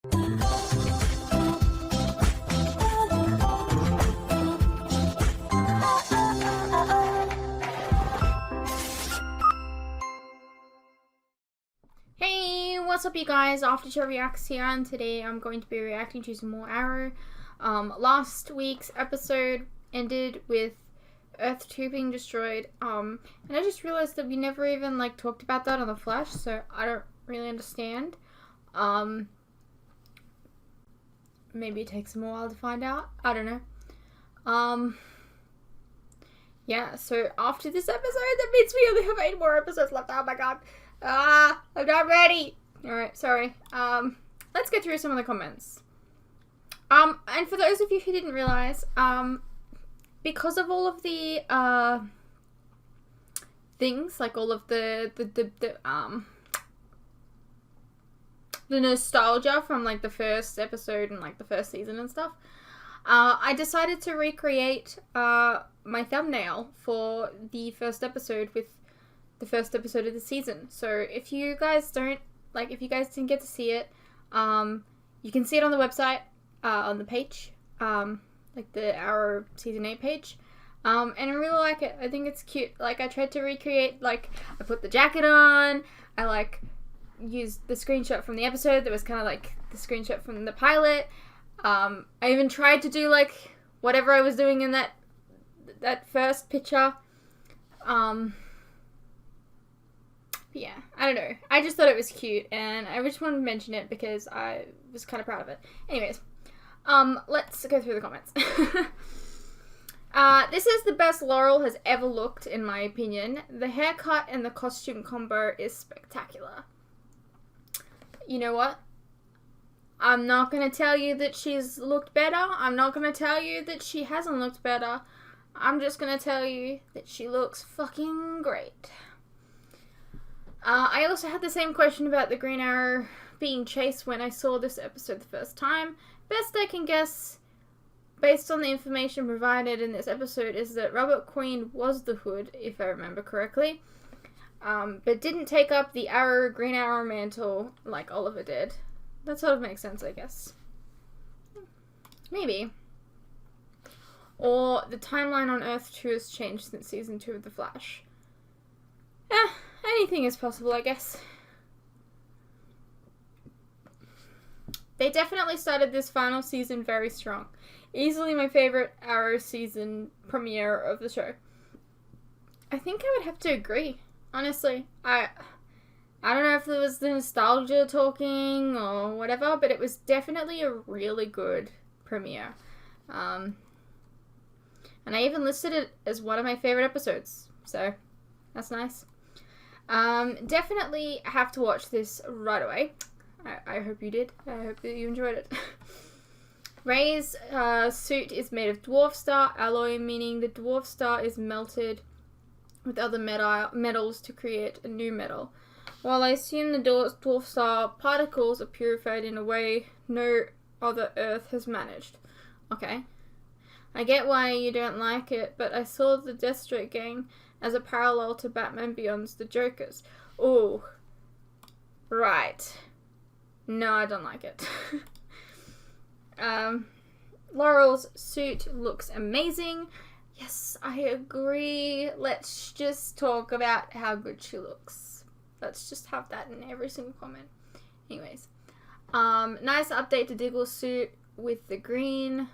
Hey, what's up you guys? After Show Reacts here, and today I'm going to be reacting to some more Arrow. Last week's episode ended with Earth 2 being destroyed, and I just realized that we never even talked about that on The Flash, so I don't really understand. Maybe it takes them a while to find out. I don't know. Yeah, so after this episode, that means we only have 8 more episodes left. Oh my god. I'm not ready. Alright, sorry. Let's get through some of the comments. And for those of you who didn't realize, because of all of the, things, like all of the nostalgia from, the first episode and, the first season and stuff, I decided to recreate, my thumbnail for the first episode with the first episode of the season. So if you guys don't, if you guys didn't get to see it, you can see it on the website, on the page, the Arrow Season 8 page. And I really like it. I think it's cute. I tried to recreate, I put the jacket on, I, used the screenshot from the episode that was kind of the screenshot from the pilot. I even tried to do, whatever I was doing in that first picture. Yeah, I don't know. I just thought it was cute, and I just wanted to mention it because I was kind of proud of it. Anyways, let's go through the comments. This is the best Laurel has ever looked, in my opinion. The haircut and the costume combo is spectacular. You know what? I'm not going to tell you that she's looked better. I'm not going to tell you that she hasn't looked better. I'm just going to tell you that she looks fucking great. I also had the same question about the Green Arrow being chased when I saw this episode the first time. Best I can guess, based on the information provided in this episode, is that Robert Queen was the Hood, if I remember correctly, but didn't take up the Green Arrow mantle like Oliver did. That sort of makes sense, I guess. Maybe. Or the timeline on Earth 2 has changed since Season 2 of The Flash. Anything is possible, I guess. They definitely started this final season very strong. Easily my favorite Arrow season premiere of the show. I think I would have to agree, honestly. I don't know if it was the nostalgia talking or whatever, but it was definitely a really good premiere. And I even listed it as one of my favorite episodes, so that's nice. Definitely have to watch this right away. I hope you did. I hope that you enjoyed it. Ray's suit is made of dwarf star alloy, meaning the dwarf star is melted with other metals to create a new metal. While I assume the dwarf star particles are purified in a way no other Earth has managed. Okay. I get why you don't like it, but I saw the Deathstroke gang as a parallel to Batman Beyond's The Jokers. Oh, right. No, I don't like it. Laurel's suit looks amazing. Yes, I agree. Let's just talk about how good she looks. Let's just have that in every single comment. Anyways. Nice update to Diggle's suit with the green.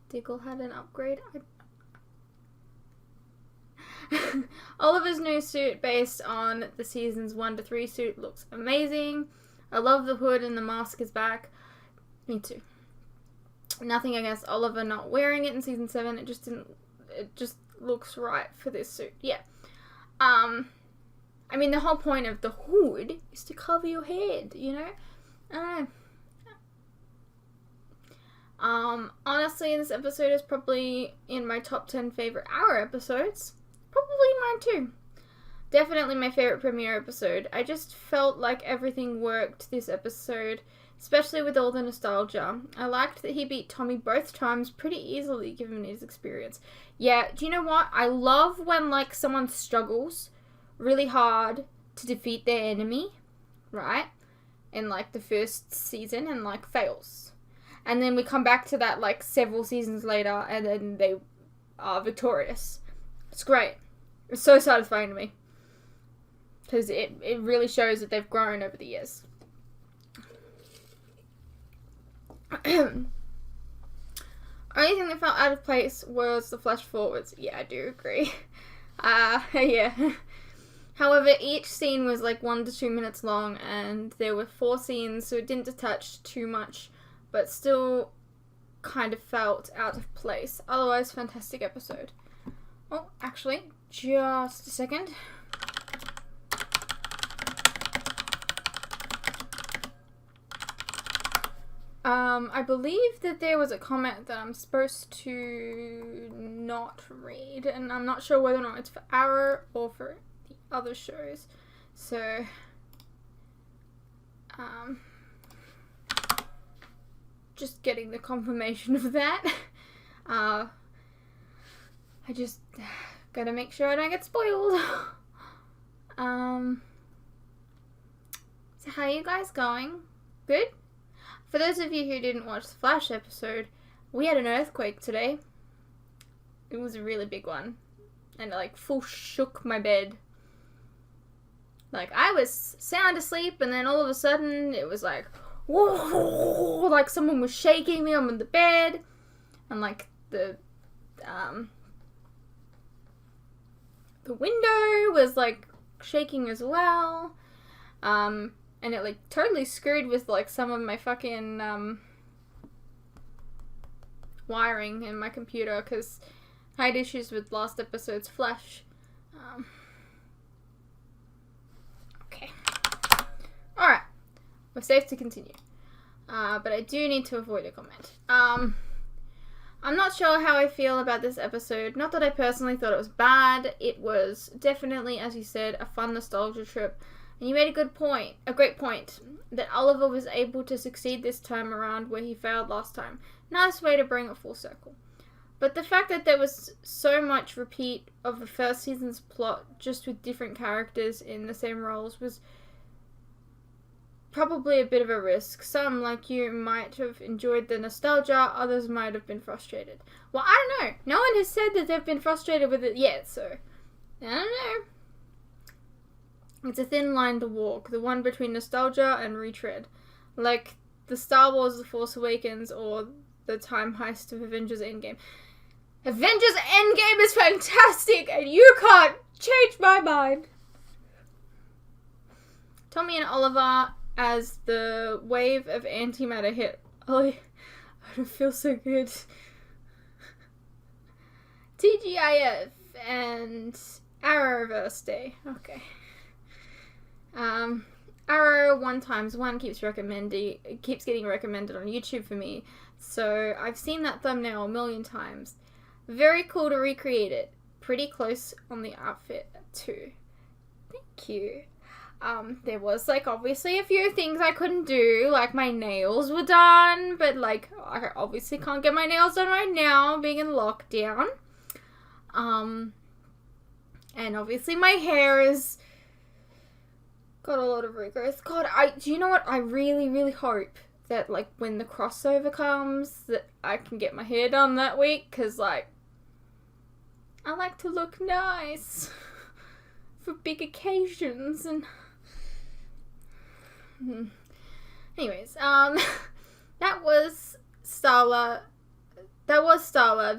Diggle had an upgrade. Oliver's new suit based on the seasons 1 to 3 suit looks amazing. I love the hood and the mask is back. Me too. Nothing against Oliver not wearing it in season 7. It just looks right for this suit. Yeah. I mean, the whole point of the hood is to cover your head, you know? I don't know. Honestly, this episode is probably in my top 10 favorite Arrow episodes. Probably mine too. Definitely my favorite premiere episode. I just felt like everything worked this episode, especially with all the nostalgia. I liked that he beat Tommy both times pretty easily given his experience. Yeah, do you know what? I love when someone struggles really hard to defeat their enemy, right? in like the first season and like fails. And then we come back to that like several seasons later and then they are victorious. It's great. It's so satisfying to me. Because it really shows that they've grown over the years. Only thing that felt out of place was the flash forwards. Yeah, I do agree. Yeah. However, each scene was like 1 to 2 minutes long, and there were 4 scenes, so it didn't detach too much, but still kind of felt out of place. Otherwise, fantastic episode. Oh, actually, just a second. I believe that there was a comment that I'm supposed to not read, and I'm not sure whether or not it's for Arrow or for the other shows. So, just getting the confirmation of that. I just gotta make sure I don't get spoiled. So how are you guys going? Good? For those of you who didn't watch the Flash episode, we had an earthquake today. It was a really big one. And it like full shook my bed. Like I was sound asleep and then all of a sudden it was like, whoa, like someone was shaking me on the bed. And like the window was like shaking as well. And it, like, totally screwed with, like, some of my fucking, wiring in my computer, because I had issues with last episode's Flash. Okay. Alright. We're safe to continue. But I do need to avoid a comment. I'm not sure how I feel about this episode. Not that I personally thought it was bad. It was definitely, as you said, a fun nostalgia trip. And you made a great point, that Oliver was able to succeed this time around where he failed last time. Nice way to bring it full circle. But the fact that there was so much repeat of the first season's plot, just with different characters in the same roles, was probably a bit of a risk. Some, like you, might have enjoyed the nostalgia, others might have been frustrated. Well, I don't know. No one has said that they've been frustrated with it yet, so I don't know. It's a thin line to walk, the one between nostalgia and retread. Like the Star Wars The Force Awakens or the time heist of Avengers Endgame. Avengers Endgame is fantastic and you can't change my mind. Tommy and Oliver as the wave of antimatter hit. Oh, I don't feel so good. TGIF and Arrowverse Day. Okay. Arrow 1x1 keeps getting recommended on YouTube for me, so I've seen that thumbnail a million times. Very cool to recreate it. Pretty close on the outfit too. Thank you. There was like obviously a few things I couldn't do, like my nails were done, but like I obviously can't get my nails done right now, being in lockdown. And obviously my hair is got a lot of regrowth. God, do you know what? I really, really hope that, like, when the crossover comes, that I can get my hair done that week, because, like, I like to look nice for big occasions, and... Anyways, that was Star Labs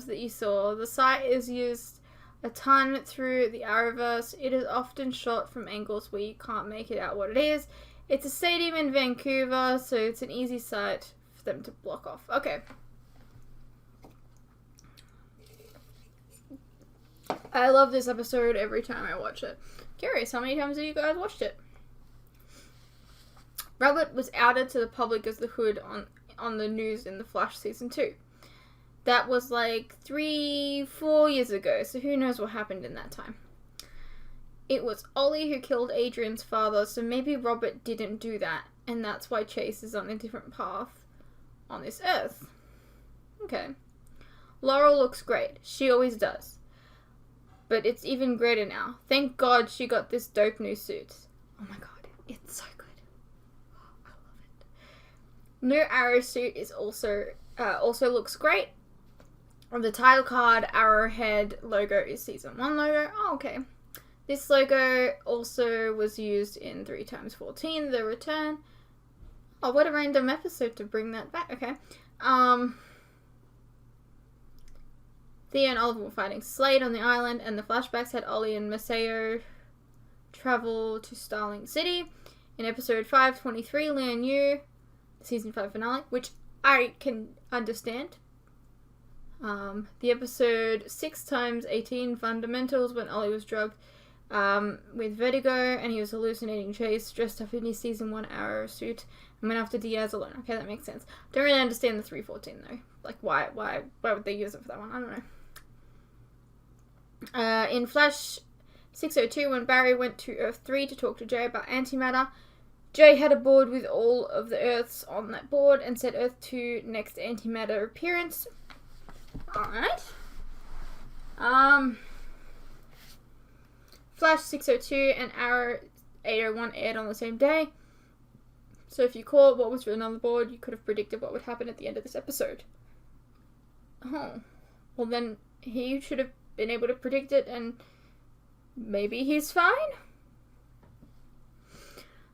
that you saw. The site is used a ton through the Arrowverse. It is often shot from angles where you can't make it out what it is. It's a stadium in Vancouver, so it's an easy site for them to block off. Okay. I love this episode every time I watch it. Curious, how many times have you guys watched it? Robert was outed to the public as the Hood on the news in The Flash Season 2. That was like 3-4 years ago, so who knows what happened in that time. It was Ollie who killed Adrian's father, so maybe Robert didn't do that, and that's why Chase is on a different path on this earth. Okay. Laurel looks great. She always does. But it's even greater now. Thank God she got this dope new suit. Oh my god, it's so good. I New Arrow suit is also looks great. On the title card, Arrowhead logo is season 1 logo. Oh, okay. This logo also was used in 3x14, The Return. Oh, what a random episode to bring that back. Okay. Theo and Oliver were fighting Slade on the island, and the flashbacks had Ollie and Maceo travel to Starling City. In episode 523, Leon Yu, season 5 finale, which I can understand. The episode 6x18 Fundamentals, when Ollie was drugged with vertigo and he was hallucinating Chase dressed up in his season 1 Arrow suit and went after Diaz alone. Okay, that makes sense. Don't really understand the 314 though. Like, why would they use it for that one? I don't know. In Flash 602, when Barry went to Earth 3 to talk to Jay about antimatter, Jay had a board with all of the Earths on that board and set Earth 2 next antimatter appearance. Alright. Flash 602 and Arrow 801 aired on the same day. So if you caught what was written on the board, you could have predicted what would happen at the end of this episode. Oh. Well, then he should have been able to predict it, and maybe he's fine?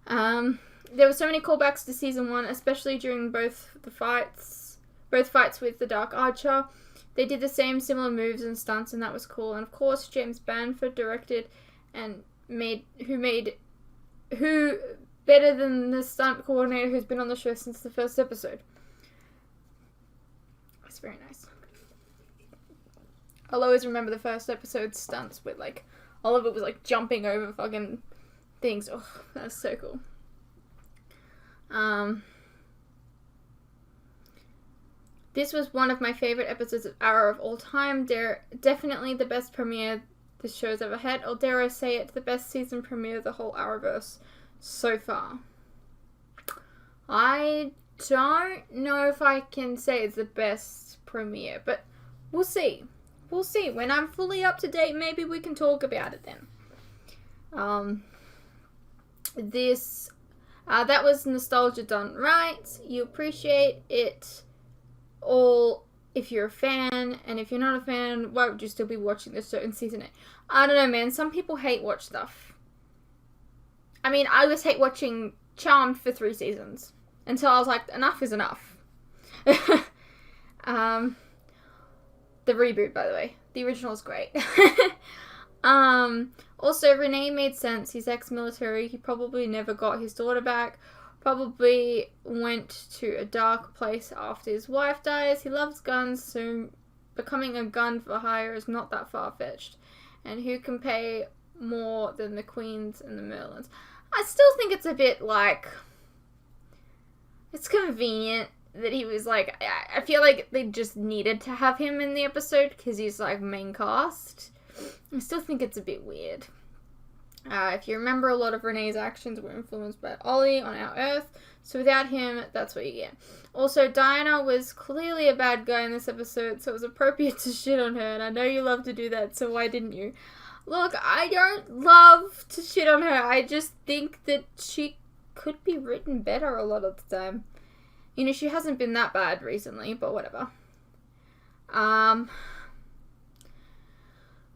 There were so many callbacks to season 1, especially during both fights with the Dark Archer. They did the same similar moves and stunts, and that was cool. And of course, James Banford directed and who better than the stunt coordinator who's been on the show since the first episode. It's very nice. I'll always remember the first episode stunts with, like, all of it was like jumping over fucking things. Oh, that's so cool. This was one of my favorite episodes of Arrow of all time. They're definitely the best premiere this show's ever had, or dare I say it, the best season premiere of the whole Arrowverse so far. I don't know if I can say it's the best premiere, but we'll see. We'll see. When I'm fully up to date, maybe we can talk about it then. That was nostalgia done right. You appreciate it all if you're a fan, and if you're not a fan, why would you still be watching this show in season 8? I don't know, man. Some people hate watch stuff. I mean, I always hate watching Charmed for 3 seasons until I was like, enough is enough. The reboot, by the way. The original is great. Also, Renee made sense. He's ex-military. He probably never got his daughter back. Probably went to a dark place after his wife dies. He loves guns, so becoming a gun for hire is not that far-fetched. And who can pay more than the Queens and the Merlins? I still think it's a bit, like, it's convenient that he was, like, I feel like they just needed to have him in the episode because he's, like, main cast. I still think it's a bit weird. If you remember, a lot of Renee's actions were influenced by Ollie on Our Earth, so without him, that's what you get. Also, Diana was clearly a bad guy in this episode, so it was appropriate to shit on her, and I know you love to do that, so why didn't you? Look, I don't love to shit on her. I just think that she could be written better a lot of the time. You know, she hasn't been that bad recently, but whatever.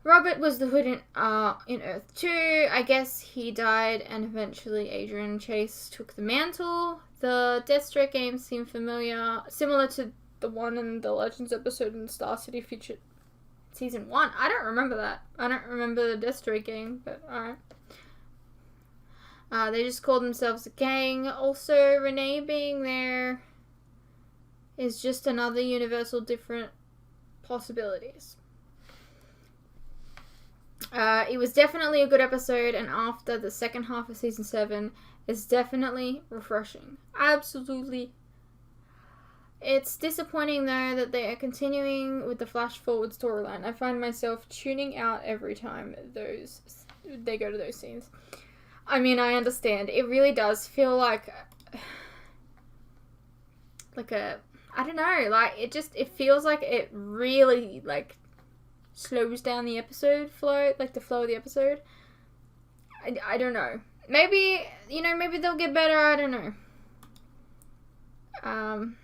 Robert was the Hood in Earth 2. I guess he died, and eventually Adrian Chase took the mantle. The Deathstroke game seemed similar to the one in the Legends episode in Star City featured Season 1. I don't remember that. I don't remember the Deathstroke game, but alright. They just called themselves a gang. Also, Renee being there is just another universal different possibilities. It was definitely a good episode, and after the second half of Season 7 is definitely refreshing. Absolutely. It's disappointing, though, that they are continuing with the flash forward storyline. I find myself tuning out every time they go to those scenes. I mean, I understand. It really does feel like I don't know, like, it feels like it really, like, slows down the episode flow, like the flow of the episode. I don't know. Maybe, maybe they'll get better, I don't know. Um.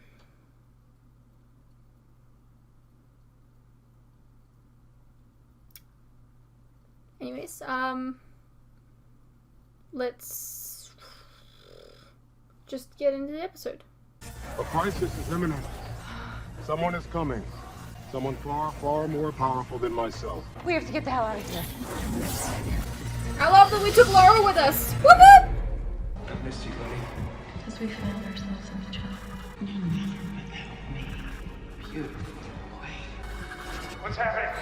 Anyways, let's just get into the episode. A crisis is imminent. Someone is coming. Someone far, far more powerful than myself. We have to get the hell out of here. I love that we took Laura with us. Whoop whoop! I missed you, buddy. Because we found ourselves in each other. You never would help me. Beautiful boy. What's happening?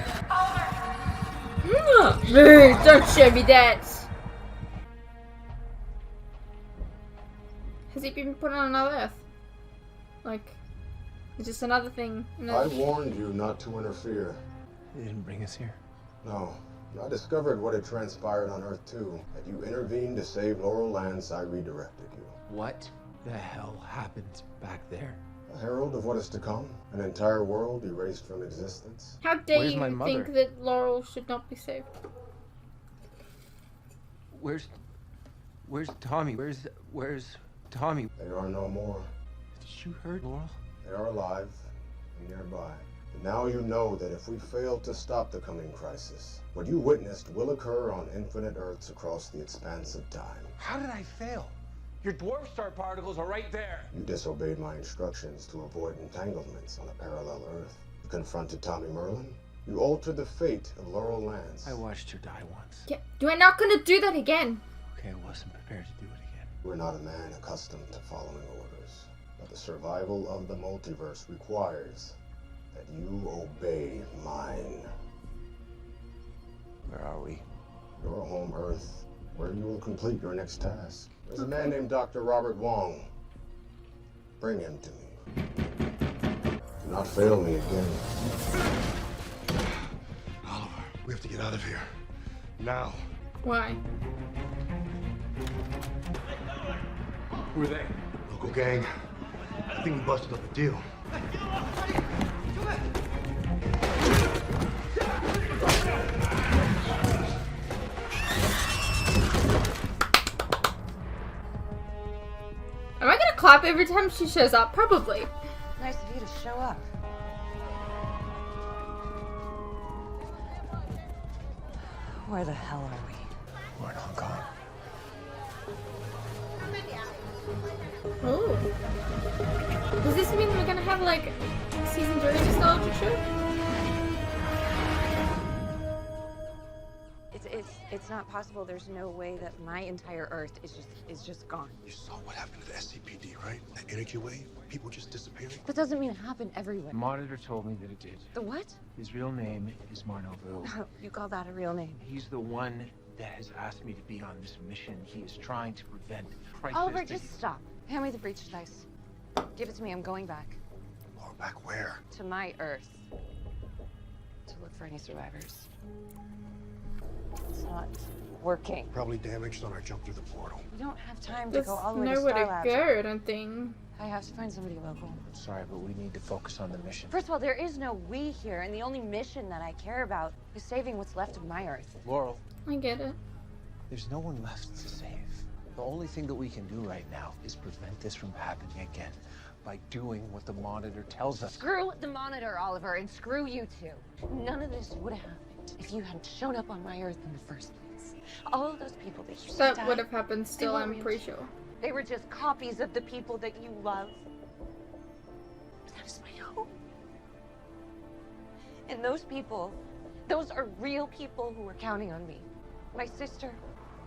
Don't show me that. Has he been put on another Earth? Like, it's just another thing. I warned you not to interfere. They didn't bring us here. No. I discovered what had transpired on Earth too. That you intervened to save Laurel Lance, I redirected you. What the hell happened back there? A herald of what is to come. An entire world erased from existence. How dare Where's you my mother? think that Laurel should not be saved? Where's Tommy? Where's Tommy? They are no more. Did you hurt Laurel? They are alive and nearby. And now you know that if we fail to stop the coming crisis, what you witnessed will occur on infinite Earths across the expanse of time. How did I fail? Your dwarf star particles are right there. You disobeyed my instructions to avoid entanglements on a parallel Earth. You confronted Tommy Merlin. You altered the fate of Laurel Lance. I watched her die once. Yeah, we're not gonna do that again. Okay, I wasn't prepared to do it again. We're not a man accustomed to following orders, but the survival of the multiverse requires that you obey mine. Where are we? Your home Earth, where you will complete your next task. There's a man named Dr. Robert Wong. Bring him to me. Do not fail me again. Oliver, we have to get out of here. Now. Why? Who are they? Local gang. I think we busted up a deal. Am I gonna clap every time she shows up? Probably. Nice of you to show up. Where the hell are we? We're in Hong Kong. Oh. Does this mean we're gonna have like season 3 nostalgia show? It's not possible. There's no way that my entire Earth is just gone. You saw what happened to the SCPD, right? That energy wave? People just disappearing? That doesn't mean it happened everywhere. The monitor told me that it did. The what? His real name is Marnovu. You call that a real name? He's the one that has asked me to be on this mission. He is trying to prevent crisis. Oliver, just stop. Hand me the breach device. Give it to me. I'm going back. Or back where? To my Earth. To look for any survivors. It's not working. Probably damaged on our jump through the portal. We don't have time to There's go all the way to nowhere Star to Labs. go, I don't think. I have to find somebody local. Sorry, but we need to focus on the mission. First of all, there is no we here, and the only mission that I care about is saving what's left of my Earth. Laurel, I get it. there's no one left to save. The only thing that we can do right now is prevent this from happening again by doing what the monitor tells us. Screw the monitor, Oliver, and screw you too. None of this would have happened if you hadn't shown up on my Earth in the first place. All of those people that you said That would have happened still, I'm pretty sure. They were just copies of the people that you love. That is my home. And those people, those are real people who are counting on me. My sister,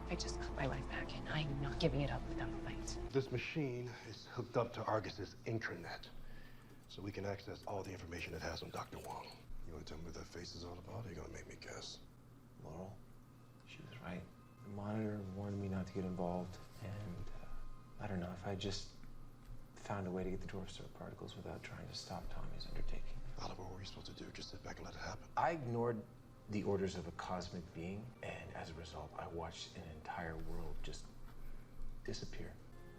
I just got my life back, and I'm not giving it up without a fight. This machine is hooked up to Argus's intranet, so we can access all the information it has on Dr. Wong. You want to tell me what that face is all about, or are you going to make me guess? Laurel, she was right. The monitor warned me not to get involved, and I don't know if I just found a way to get the dwarf star particles without trying to stop Tommy's undertaking. Oliver, what were you supposed to do? Just sit back and let it happen? I ignored the orders of a cosmic being, and as a result, I watched an entire world just disappear.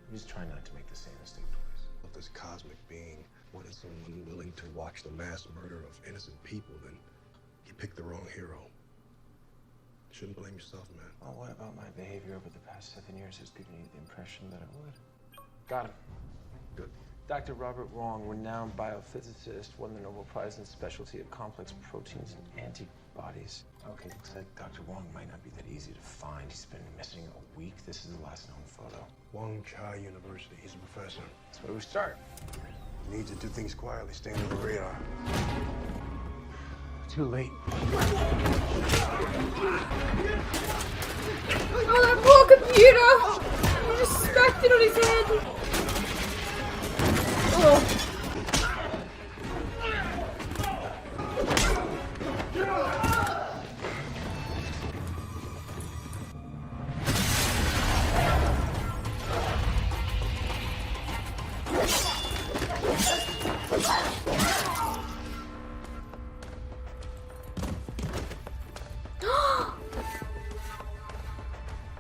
I'm just trying not to make the same mistake twice. If this cosmic being wanted someone willing to watch the mass murder of innocent people, then he picked the wrong hero. You shouldn't blame yourself, man. Well, what about my behavior over the past 7 years has given you the impression that I would? Got him. Good. Dr. Robert Wong, renowned biophysicist, won the Nobel Prize in specialty of complex proteins and antibodies. Okay, looks like Dr. Wong might not be that easy to find. He's been missing a week. This is the last known photo. Wong Chai University. He's a professor. That's where we start. He needs to do things quietly, stay under the radar. Too late. Oh, that poor computer! He just smacked it on his head. Oh.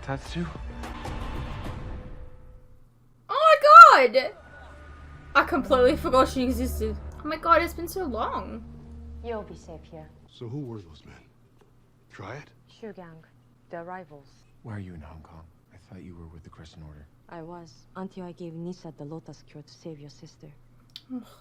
Tatsu? Oh my god! I completely forgot she existed. Oh my god, it's been so long. You'll be safe here. So who were those men? Try it? Shu Gang, the rivals. Why are you in Hong Kong? I thought you were with the Crescent Order. I was, until I gave Nisa the Lotus Cure to save your sister.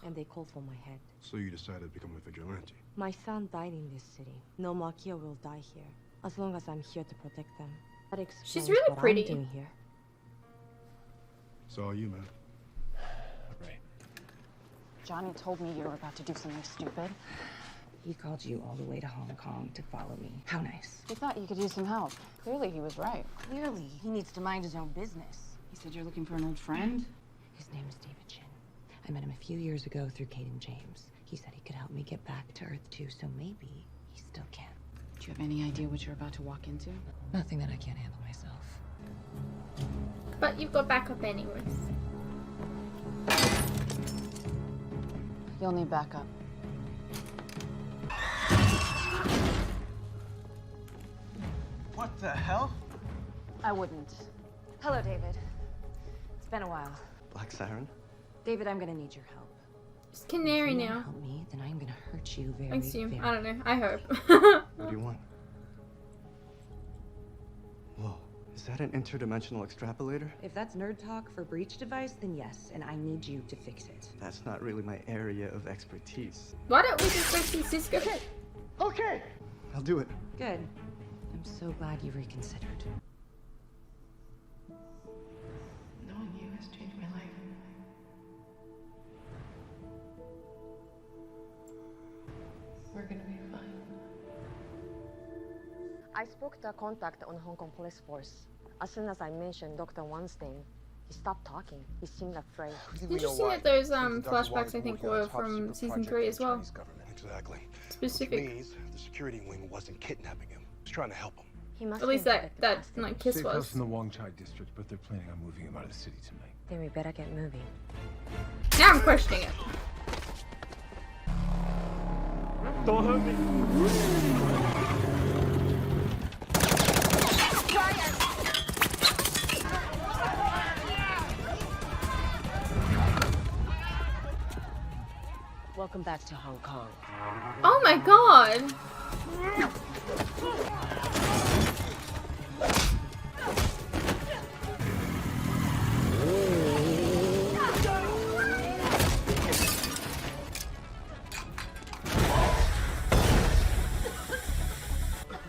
And they called for my head. So you decided to become a vigilante? My son died in this city. No Makia will die here. As long as I'm here to protect them. That explains She's really what pretty. I'm doing here. It's all you, man. Right. Johnny told me you were about to do something stupid. He called you all the way to Hong Kong to follow me. How nice. He thought you could use some help. Clearly, he was right. Clearly, he needs to mind his own business. He said you're looking for an old friend? His name is David Chin. I met him a few years ago through Caden James. He said he could help me get back to Earth too, so maybe he still can. Do you have any idea what you're about to walk into? Nothing that I can't handle myself. But you've got backup anyways. You'll need backup. What the hell? I wouldn't. Hello, David. It's been a while. Black Siren? David, I'm gonna need your help. It's Canary If you don't now. help me, then I'm gonna hurt you very, Thanks to you. very. I don't know. I hope. What do you want? Whoa, is that an interdimensional extrapolator? If that's nerd talk for breach device, then yes, and I need you to fix it. That's not really my area of expertise. Why don't we just go see Cisco? Okay! I'll do it. Good. I'm so glad you reconsidered. Knowing you has changed my life. We're gonna be fine. I spoke to a contact on Hong Kong Police Force. As soon as I mentioned Dr. Wang's name, he stopped talking. He seemed afraid. Interesting that those flashbacks I think were from season 3 as well. Exactly. Specific. Which means the security wing wasn't kidnapping him. He was trying to help him. He must At least think that the capacity. like kiss Safe was. house in the Wong Chai district, but they're planning on moving him out of the city tonight. Then we better get moving. Now I'm questioning it. Don't hurt me! Welcome back to Hong Kong. Oh my god.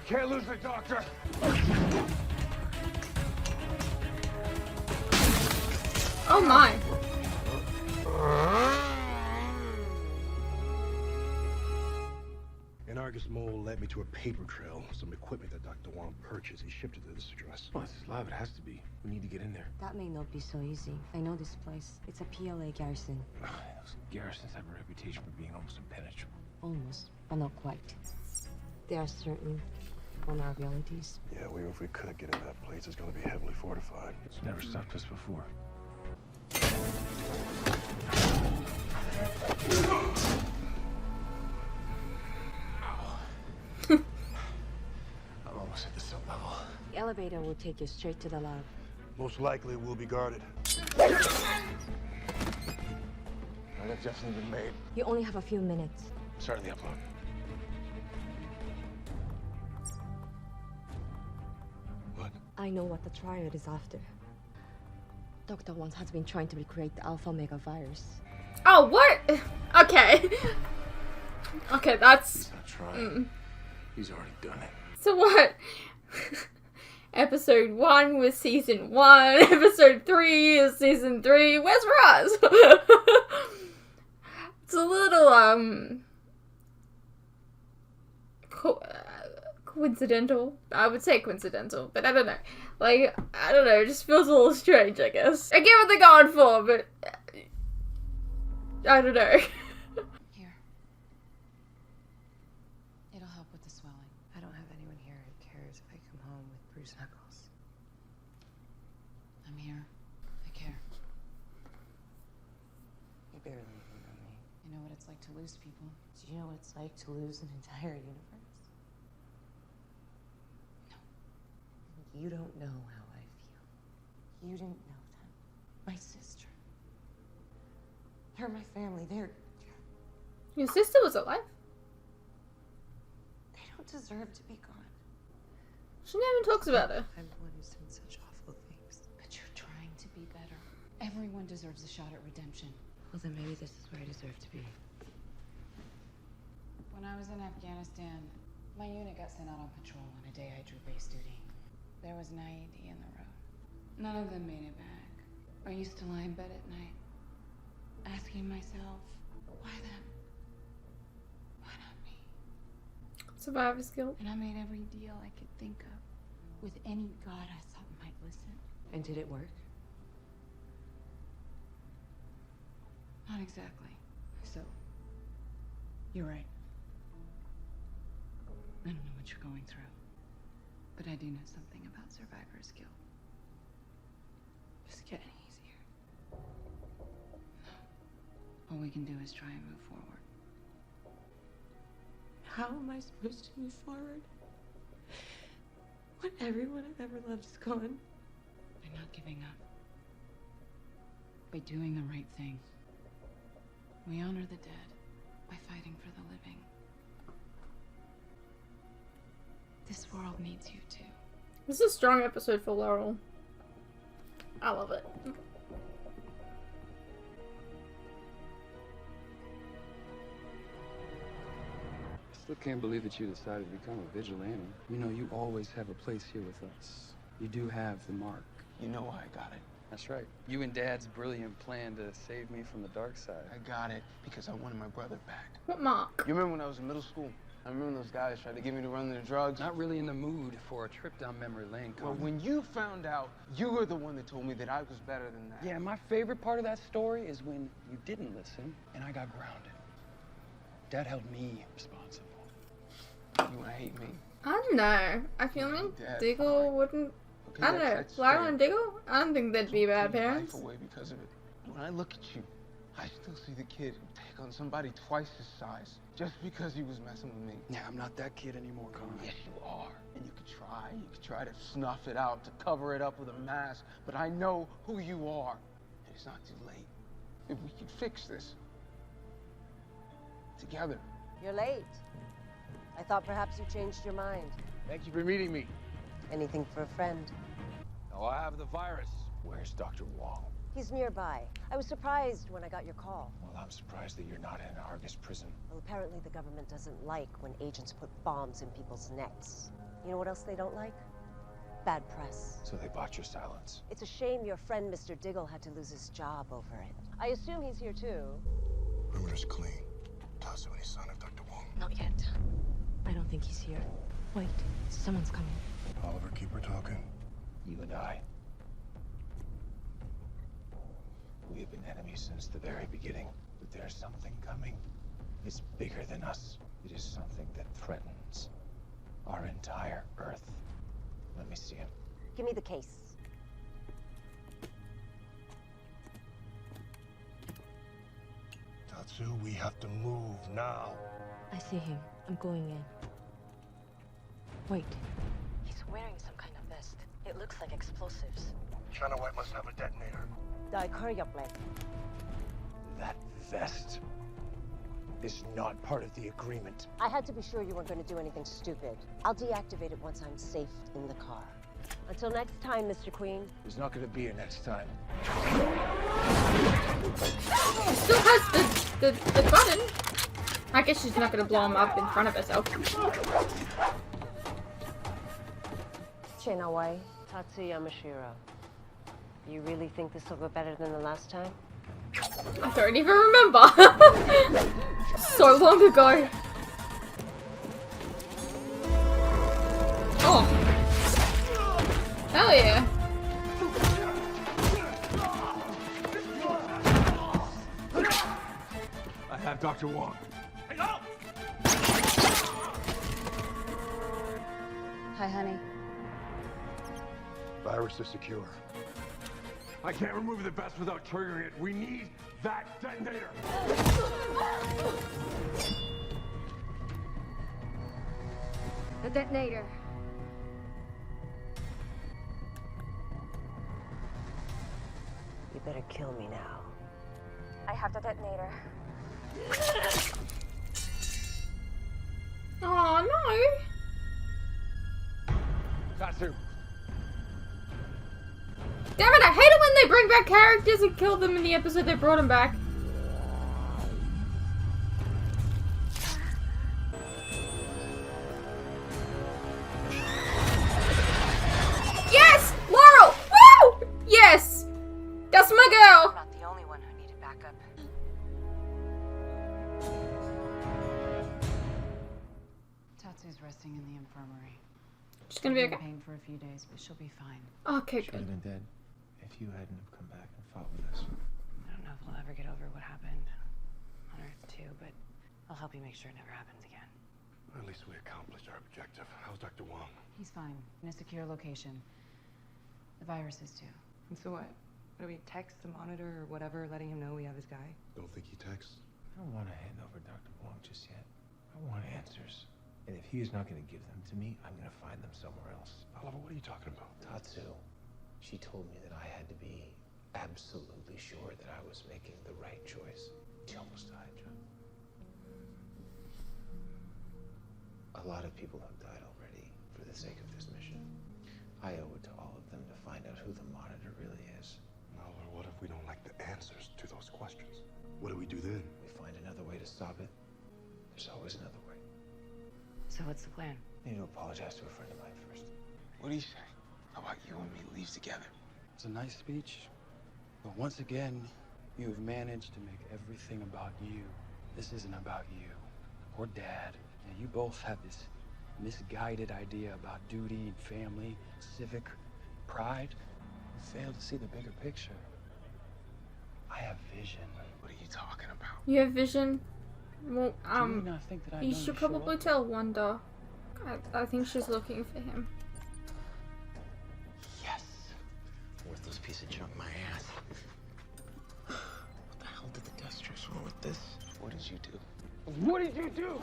Can't lose the doctor! Oh my. An Argus mole led me to a paper trail, some equipment that Dr. Wong purchased. He shipped it to this address. Well, this is live. It has to be. We need to get in there. That may not be so easy. I know this place. It's a PLA garrison. Those garrisons have a reputation for being almost impenetrable. Almost, but not quite. There are certain vulnerabilities. Yeah, if we could get in that place, it's gonna be heavily fortified. It's never stopped us before. I'm almost at the sub level. The elevator will take you straight to the lab. Most likely we'll be guarded. Might have definitely been made. You only have a few minutes. Start the upload. What? I know what the triad is after. Dr. Wang has been trying to recreate the alpha mega virus. Oh, what? Okay. Okay, that's... He's not trying. He's already done it. So what? Episode 1 was season 1. Episode 3 is season 3. Where's Roz? It's a little, coincidental. I would say coincidental, but I don't know. Like, I don't know. It just feels a little strange, I guess. I get what they're going for, but I don't know. Here. It'll help with the swelling. I don't have anyone here who cares if I come home with bruised knuckles. I'm here. I care. You barely even know me. You know what it's like to lose people. Do you know what it's like to lose an entire universe? No. You don't know how I feel. You didn't know them. My sister. They're my family. Your sister was alive? They don't deserve to be gone. She never talks about her. I'm the one who's done such awful things. But you're trying to be better. Everyone deserves a shot at redemption. Well, then maybe this is where I deserve to be. When I was in Afghanistan, my unit got sent out on patrol on a day I drew base duty. There was an IED in the road. None of them made it back. I used to lie in bed at night, asking myself, why them? Why not me? Survivor's guilt. And I made every deal I could think of with any god I thought might listen. And did it work? Not exactly. So, you're right. I don't know what you're going through, but I do know something about survivor's guilt. Just getting easier. All we can do is try and move forward. How am I supposed to move forward when everyone I've ever loved is gone? By not giving up. By doing the right thing. We honor the dead by fighting for the living. This world needs you too. This is a strong episode for Laurel. I love it. I still can't believe that you decided to become a vigilante. You know, you always have a place here with us. You do have the mark. You know why I got it. That's right. You and Dad's brilliant plan to save me from the dark side. I got it because I wanted my brother back. What mark? You remember when I was in middle school? I remember those guys tried to get me to run their drugs. Not really in the mood for a trip down memory lane, Well, Colin. when you found out, you were the one that told me that I was better than that. Yeah, my favorite part of that story is when you didn't listen and I got grounded. Dad held me responsible. You wanna hate me? I don't know. I feel like Dad, Diggle fine. wouldn't. Okay, I don't know. that's Lyla fair. and Diggle? I don't think they'd be bad Take my parents. life away because of it. When I look at you, I still see the kid who take on somebody twice his size just because he was messing with me. Yeah, I'm not that kid anymore, Colin. Yes, you are. And you could try to snuff it out, to cover it up with a mask, but I know who you are. And it's not too late. If we could fix this together. You're late. I thought perhaps you changed your mind. Thank you for meeting me. Anything for a friend. Oh, I have the virus. Where's Dr. Wong? He's nearby. I was surprised when I got your call. Well, I'm surprised that you're not in an Argus prison. Well, apparently the government doesn't like when agents put bombs in people's necks. You know what else they don't like? Bad press. So they bought your silence. It's a shame your friend, Mr. Diggle, had to lose his job over it. I assume he's here too. Perimeter's clean. Toss him any sign of Dr. Wong. Not yet. I don't think he's here. Wait, someone's coming. Oliver, keep her talking. You and I. We have been enemies since the very beginning, but there's something coming. It's bigger than us. It is something that threatens our entire Earth. Let me see him. Give me the case. Tatsu, we have to move now. I see him. I'm going in. Wait. He's wearing some kind of vest. It looks like explosives. China White must have a detonator. That vest is not part of the agreement. I had to be sure you weren't going to do anything stupid. I'll deactivate it once I'm safe in the car. Until next time, Mr. Queen. There's not going to be a next time. Still has the button. I guess she's not gonna blow him up in front of herself. Chenawai, Tatsu Yamashiro. You really think this will go better than the last time? I don't even remember. So long ago. Oh. Hell yeah. I have Dr. Wong. Hi, honey. Virus is secure. I can't remove the best without triggering it. We need that detonator. The detonator. You better kill me now. I have the detonator. Oh no. Tatsu. Damn it, I hate it when they bring back characters and kill them in the episode they brought them back. Yes! Laurel! Woo! Yes! That's my girl! I'm not the only one who needed backup. Tatsu's resting in the infirmary. She's gonna be in okay. pain for a few days, but she'll be fine. Okay, She'd good. have been dead if you hadn't have come back and fought with us. I don't know if we'll ever get over what happened on Earth too, but I'll help you make sure it never happens again. At least we accomplished our objective. How's Dr. Wong? He's fine. In a secure location. The virus is too. And so what? What do we text the monitor or whatever, letting him know we have his guy? Don't think he texts. I don't want to hand over Dr. Wong just yet. I want answers. And if he is not going to give them to me, I'm going to find them somewhere else. Oliver, what are you talking about? Tatsu, she told me that I had to be absolutely sure that I was making the right choice. She almost died, John. A lot of people have died already for the sake of this mission. I owe it to all of them to find out who the monitor really is. Oliver, what if we don't like the answers to those questions? What do we do then? We find another way to stop it. There's always another way. So what's the plan? I need to apologize to a friend of mine first. What do you say? How about you and me leave together? It's a nice speech, but once again, you have managed to make everything about you. This isn't about you or Dad. And you both have this misguided idea about duty and family, civic pride. You fail to see the bigger picture. I have vision. What are you talking about? You have vision? Well, Do you not think that I you know should show probably up? tell Wanda. I think she's looking for him. Yes. Worthless piece of junk, my ass. What the hell did the testers want with this? What did you do? What did you do?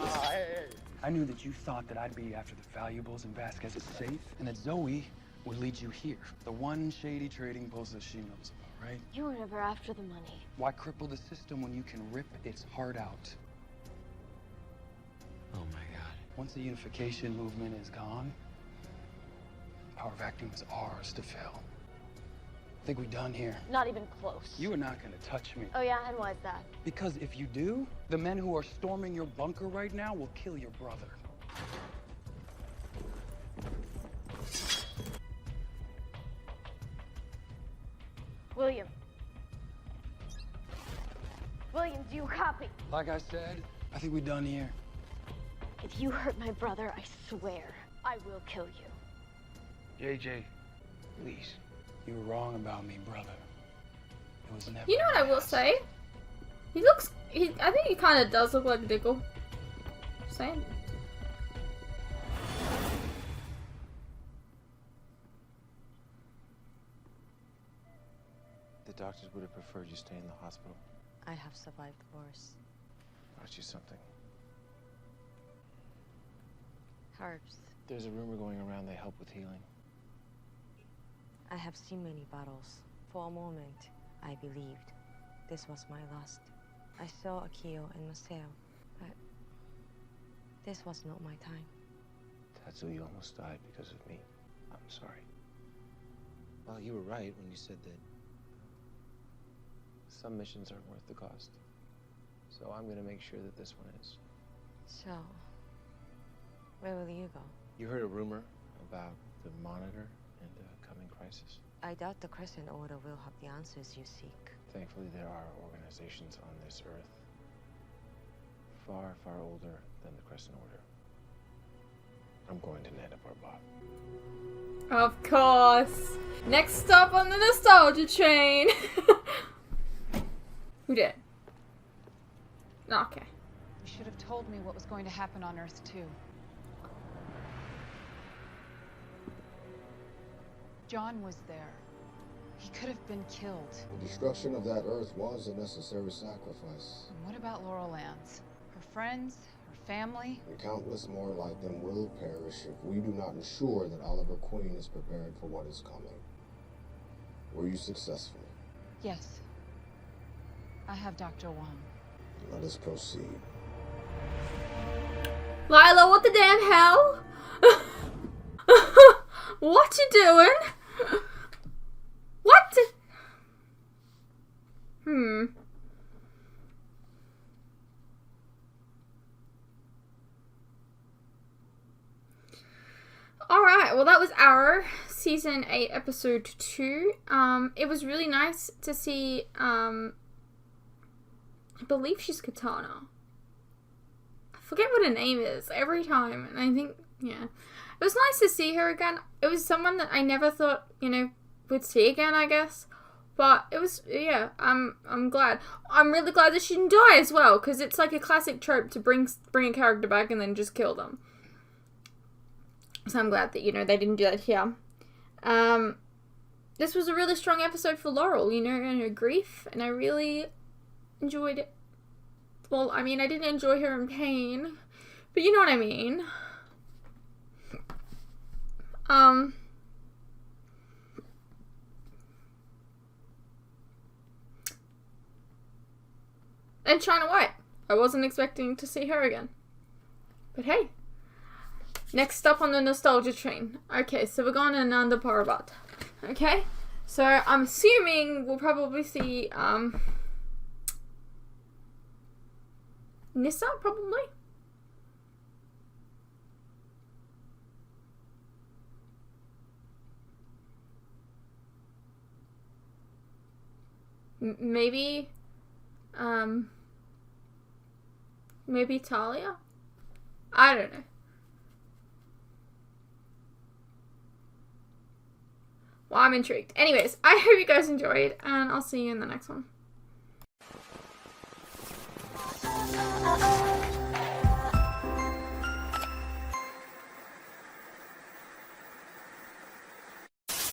I knew that you thought that I'd be after the valuables in Vasquez's safe, and that Zoe would lead you here. The one shady trading post that she knows about, right? You were never after the money. Why cripple the system when you can rip its heart out? Oh my God. Once the unification movement is gone, the power vacuum is ours to fill. I think we're done here. Not even close. You are not gonna touch me. Oh yeah, and why is that? Because if you do, the men who are storming your bunker right now will kill your brother. William. William, do you copy? Like I said, I think we're done here. If you hurt my brother, I swear, I will kill you. JJ, please. You were wrong about me, brother. It was never. You know what I will say? He looks. I think he kind of does look like Diggle. Just saying. The doctors would have preferred you stay in the hospital. I have survived worse. Brought you something. Herbs. There's a rumor going around they help with healing. I have seen many battles. For a moment, I believed this was my last. I saw Akio and Maseo, but this was not my time. Tatsu, you almost died because of me. I'm sorry. Well, you were right when you said that some missions aren't worth the cost. So I'm gonna make sure that this one is. So, where will you go? You heard a rumor about the Monitor and the coming crisis? I doubt the Crescent Order will have the answers you seek. Thankfully, there are organizations on this Earth far, far older than the Crescent Order. I'm going to net up our bot. Of course. Next stop on the nostalgia train. Who did? Okay. You should have told me what was going to happen on Earth, too. John was there. He could have been killed. The destruction of that Earth was a necessary sacrifice. And what about Laurel Ann's? Her friends? Her family? And countless more like them will perish if we do not ensure that Oliver Queen is prepared for what is coming. Were you successful? Yes. I have Dr. Wong. Let us proceed. Lyla, what the damn hell? What you doing? What? Alright, well that was our Season 8, Episode 2. It was really nice to see, I believe she's Katana. I forget what her name is every time, and I think, yeah. It was nice to see her again. It was someone that I never thought, you know, would see again, I guess. But it was, yeah, I'm glad. I'm really glad that she didn't die as well, because it's like a classic trope to bring a character back and then just kill them. So I'm glad that, you know, they didn't do that here. This was a really strong episode for Laurel, you know, and her grief, and I really enjoyed it. Well, I mean, I didn't enjoy her in pain, but you know what I mean. And China White. I wasn't expecting to see her again. But hey. Next stop on the nostalgia train. Okay, so we're going to Nanda Parbat. Okay? So I'm assuming we'll probably see Nissa, probably? Maybe maybe Talia? I don't know. Well, I'm intrigued. Anyways, I hope you guys enjoyed, and I'll see you in the next one.